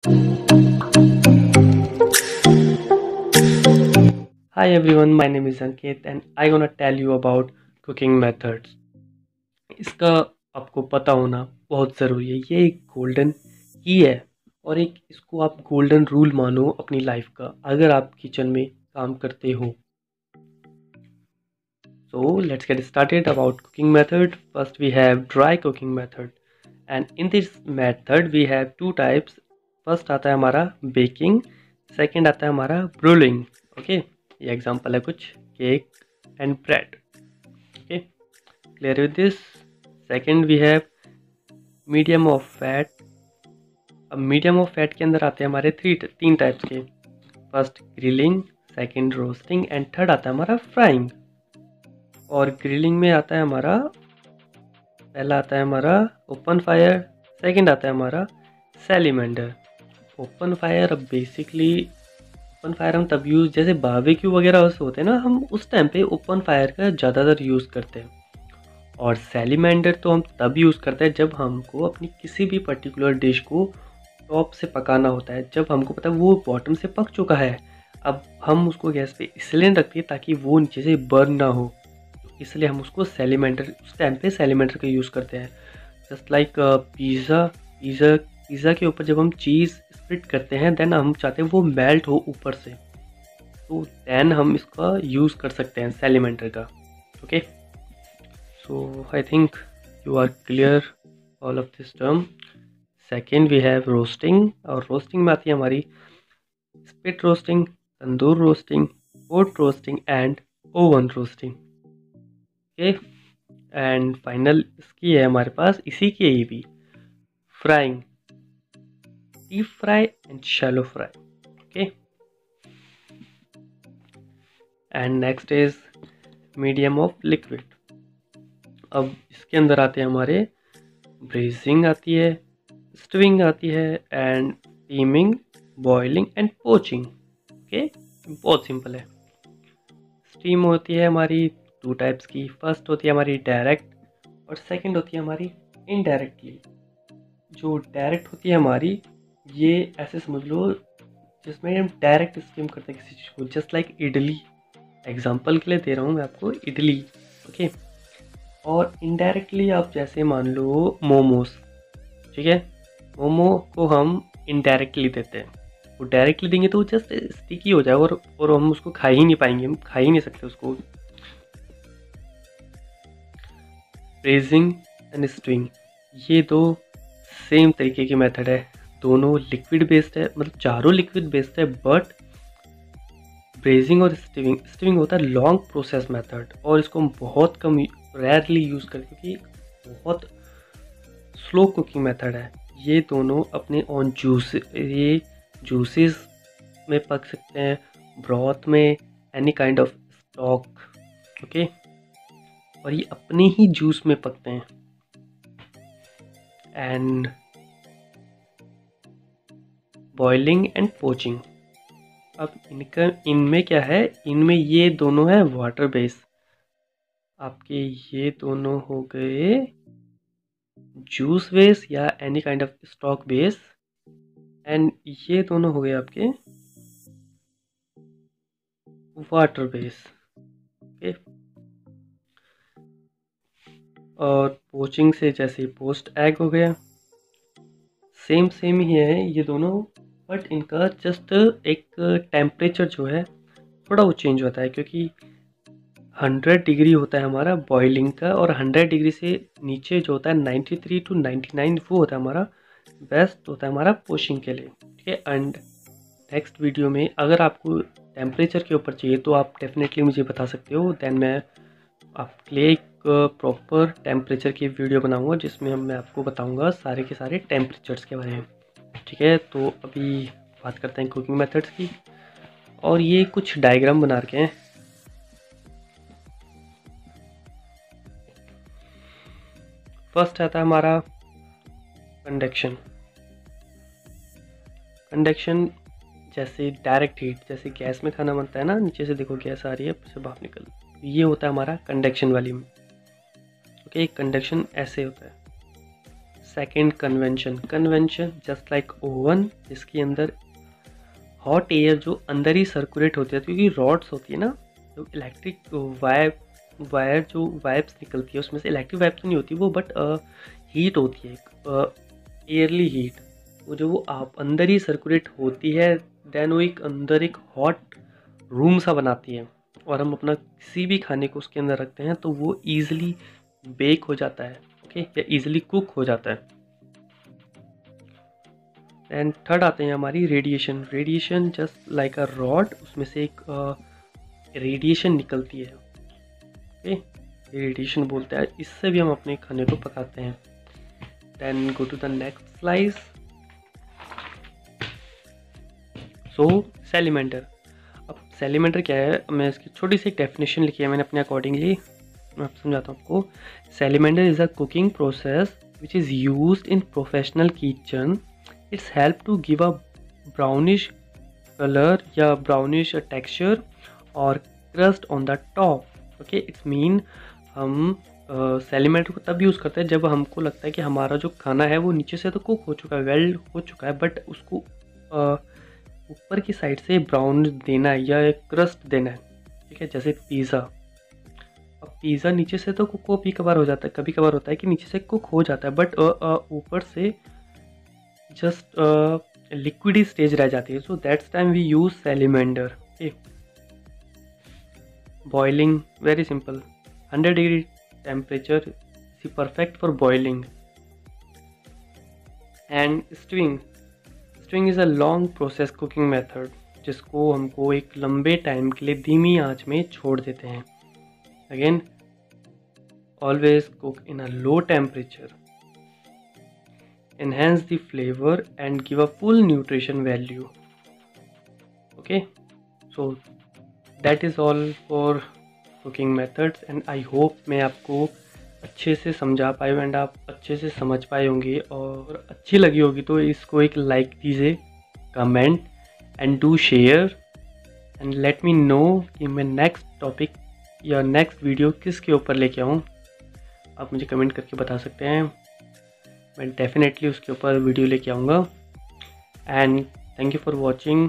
Hi everyone, my name is Ankit and I gonna tell you about cooking methods. इसका आपको पता होना बहुत ज़रूरी है। ये एक गोल्डन की है और एक इसको आप गोल्डन रूल मानो अपनी लाइफ का, अगर आप किचन में काम करते हो। So let's get started about cooking method. First we have dry cooking method and in this method we have two types. First आता है हमारा baking, second आता है हमारा broiling. Okay, ये example है कुछ cake and bread. Okay, clear with this? Second we have medium of fat. अब मीडियम ऑफ फैट के अंदर आते हैं हमारे तीन टाइप्स के। First grilling, second roasting and third आता है हमारा फ्राइंग। और ग्रिलिंग में आता है हमारा, पहला आता है हमारा ओपन फायर, सेकंड आता है हमारा सैलीमेंडर। ओपन फायर, अब बेसिकली ओपन फायर हम तब यूज़, जैसे बारबेक्यू वगैरह उस होते हैं ना, हम उस टाइम पे ओपन फायर का ज़्यादातर यूज़ करते हैं। और सैलीमेंडर तो हम तब यूज़ करते हैं जब हमको अपनी किसी भी पर्टिकुलर डिश को टॉप से पकाना होता है, जब हमको पता है वो बॉटम से पक चुका है। अब हम उसको गैस पे इसलिए रखते हैं ताकि वो नीचे से बर्न ना हो, इसलिए हम उसको सैलीमेंडर, उस टाइम पे सैलीमेंडर का यूज़ करते हैं। Just like pizza pizza pizza के ऊपर जब हम चीज़ स्प्रेड करते हैं, देन हम चाहते हैं वो मेल्ट हो ऊपर से, तो देन हम इसका यूज़ कर सकते हैं सैलीमेंडर का। Okay, so I think you are clear all of this term. Second we have roasting, और रोस्टिंग में आती है हमारी spit roasting, tandoor roasting, pot roasting and oven roasting. Okay, and final इसकी है हमारे पास, इसी की है ये भी, frying, deep fry and shallow fry. Okay, and next is medium of liquid. अब इसके अंदर आते हैं हमारे ब्रेजिंग आती है, स्टविंग आती है and steaming, boiling and poaching. Okay, बहुत सिंपल है। स्टीम होती है हमारी टू टाइप्स की। फर्स्ट होती है हमारी डायरेक्ट और सेकंड होती है हमारी इनडायरेक्टली। जो डायरेक्ट होती है हमारी, ये ऐसे समझ लो जिसमें हम डायरेक्ट स्टीम करते हैं किसी चीज़ को, जस्ट लाइक इडली। एग्जांपल के लिए दे रहा हूँ मैं आपको, इडली। ओके, और इनडायरेक्टली आप जैसे मान लो मोमोज, ठीक है, मोमो को हम इनडायरेक्टली देते हैं। वो डायरेक्टली देंगे तो वो जस्ट स्टिकी हो जाएगा और हम उसको खा ही नहीं पाएंगे, हम खा ही नहीं सकते उसको। ब्रेजिंग एंड स्टीमिंग, ये दो सेम तरीके की मेथड है, दोनों लिक्विड बेस्ड है, मतलब चारों लिक्विड बेस्ड है। बट ब्रेजिंग और स्टीमिंग होता है लॉन्ग प्रोसेस मेथड, और इसको हम बहुत कम रेयरली यूज़ करते हैं क्योंकि बहुत स्लो कुकिंग मेथड है। ये दोनों अपने ऑन जूस, ये जूसेस में पक सकते हैं, ब्रॉथ में, any kind of stock. Okay, और ये अपने ही जूस में पकते हैं। एंड बॉइलिंग एंड पोचिंग, अब इनमें क्या है, इनमें ये दोनों है वाटर बेस। आपके ये दोनों हो गए जूस बेस या any kind of stock base, and ये दोनों हो गए आपके वाटर बेस। ओके, और पोचिंग से जैसे पोस्ट एग हो गया, सेम सेम ही है ये दोनों, बट इनका जस्ट एक टेम्परेचर जो है थोड़ा वो चेंज होता है, क्योंकि 100 डिग्री होता है हमारा बॉइलिंग का, और 100 डिग्री से नीचे जो होता है 93 to 99, वो होता है हमारा बेस्ट, होता है हमारा पोचिंग के लिए। ठीक है, एंड नेक्स्ट वीडियो में अगर आपको टेम्परेचर के ऊपर चाहिए तो आप डेफिनेटली मुझे बता सकते हो, देन मैं आपके लिए एक प्रॉपर टेम्परेचर की वीडियो बनाऊंगा जिसमें मैं आपको बताऊंगा सारे के सारे टेम्परेचर्स के बारे में। ठीक है, तो अभी बात करते हैं कुकिंग मेथड्स की, और ये कुछ डायग्राम बना रखे हैं। फर्स्ट आता है हमारा कंडक्शन। कंडक्शन जैसे डायरेक्ट हीट, जैसे गैस में खाना बनता है ना, नीचे से देखो गैस आ रही है, फिर से भाप निकल, ये होता है हमारा कंडक्शन वाली में। ओके, कंडक्शन ऐसे होता है। Second convention just like oven, जिसके अंदर हॉट एयर जो अंदर ही सर्कुलेट होती है, क्योंकि रॉड्स होती है ना, जो इलेक्ट्रिक वायर जो वाइब्स निकलती है उसमें से इलेक्ट्रिक वाइब तो नहीं होती वो, बट हीट होती है एक एयरली हीट, वो जो वो आप अंदर ही सर्कुलेट होती है, देन वो एक अंदर एक हॉट रूम सा बनाती है, और हम अपना किसी भी खाने को उसके अंदर रखते हैं तो वो ईजिली बेक हो जाता है, ओके, या ईजिली कुक हो जाता है। एंड थर्ड आते हैं हमारी radiation just like a rod, उसमें से एक रेडिएशन निकलती है, ओके, रेडिएशन बोलते हैं, इससे भी हम अपने खाने को पकाते हैं। Then go to the next slice. So salamander, अब सैलिमेंटर क्या है, मैं इसकी छोटी सी एक डेफिनेशन लिखी है मैंने अपने अकॉर्डिंगली, मैं समझाता हूँ आपको। Salamander is a cooking process which is used in professional kitchen. It's help to give a brownish colour या ब्राउनिश टेक्सचर और crust on the top, okay. It's mean हम सैलिमेंटर को तब यूज़ करते हैं जब हमको लगता है कि हमारा जो खाना है वो नीचे से तो कुक हो चुका है, वेल हो चुका है, बट उसको ऊपर की साइड से ब्राउन देना है या एक क्रस्ट देना है, ठीक है। जैसे पिज़्ज़ा, अब पिज़्ज़ा नीचे से तो कुक कभी कभार हो जाता है, कभी कभार होता है कि नीचे से कुक हो जाता है, बट ऊपर से जस्ट लिक्विडी स्टेज रह जाती है, so that's time we use salamander, okay. Boiling, very simple, 100 degree temperature is perfect for boiling. And stewing is a long process cooking method, जिसको हमको एक लंबे टाइम के लिए धीमी आंच में छोड़ देते हैं। Again, always cook in a low temperature, enhance the flavor and give a full nutrition value, okay. So that is all for cooking methods and I hope मैं आपको अच्छे से समझा पाई एंड आप अच्छे से समझ पाए होंगे, और अच्छी लगी होगी तो इसको एक लाइक दीजिए, comment and do share and let me know कि मैं नेक्स्ट टॉपिक या नेक्स्ट वीडियो किसके ऊपर लेके आऊँ। आप मुझे कमेंट करके बता सकते हैं, मैं डेफिनेटली उसके ऊपर वीडियो लेके आऊँगा। And thank you for watching.